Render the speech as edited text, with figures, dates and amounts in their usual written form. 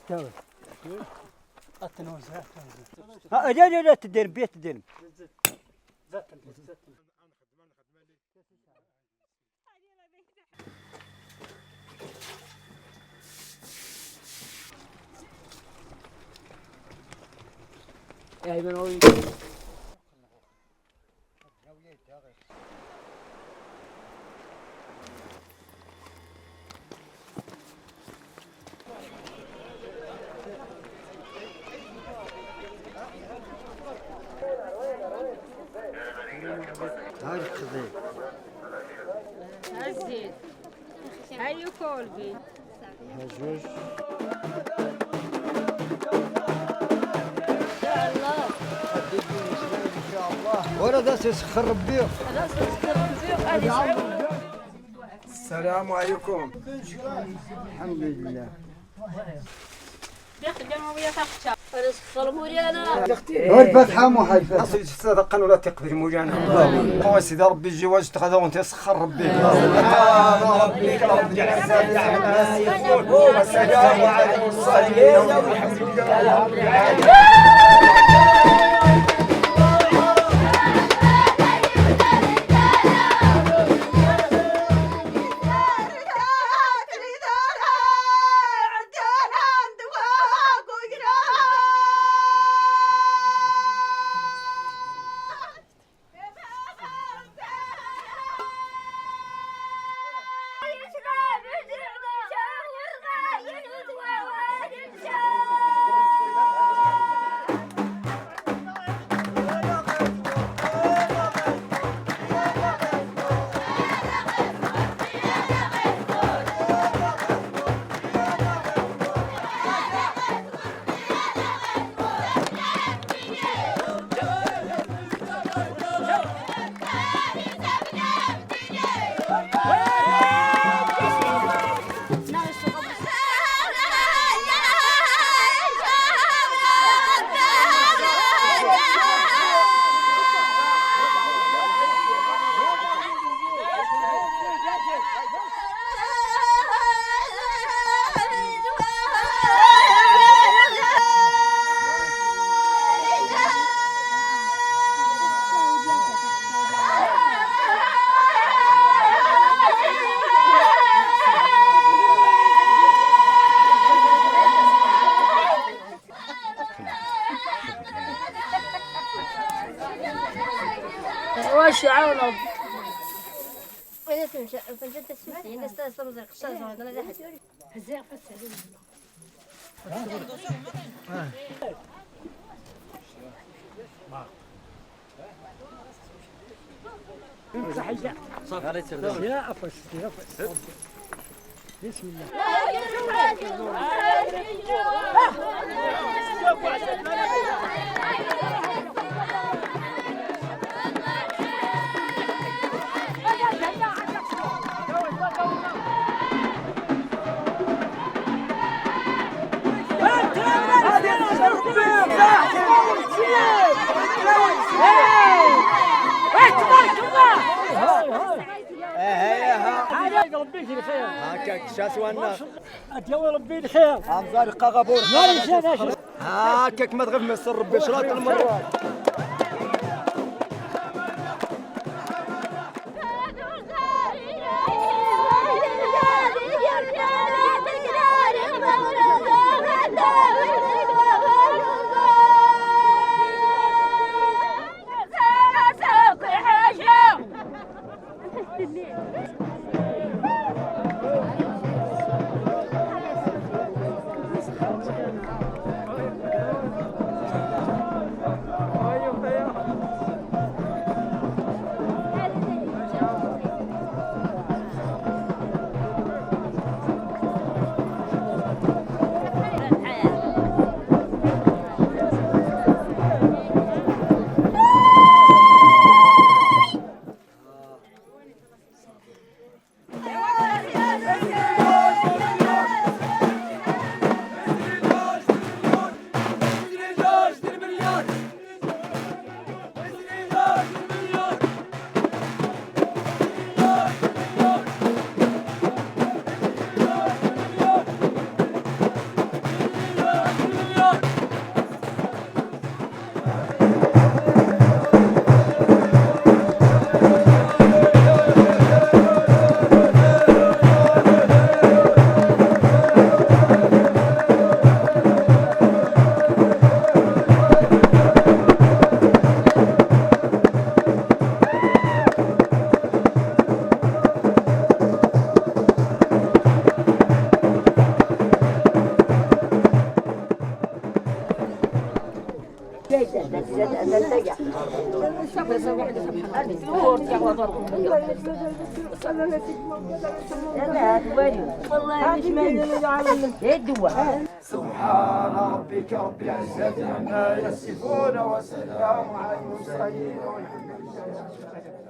تاوي التنوزع لا تدير بيت تدير يا ابن هاي الخزين هزيد هاي كولبي هجوج ولا ده تسخر ربيه السلام عليكم. الحمد لله والفتحة مو حاجة أصل صدقا ولا تقبل مولانا. هو سيدي ربي الجواز تخذ وانت يسخر ربي. ربي رب العزة عما يصفون والسلام على المرسلين والحمد لله رب العالمين. وش عونك يا أفس بسم الله هاكاك شاسوانا أتيوي ربي الخير عمزاري قاغبور ماشي هاكاك ما تغيب مسر ربي شراط المرات. سبحان ربك رب العزة عما يصفون وسلام على المرسلين والحمد لله.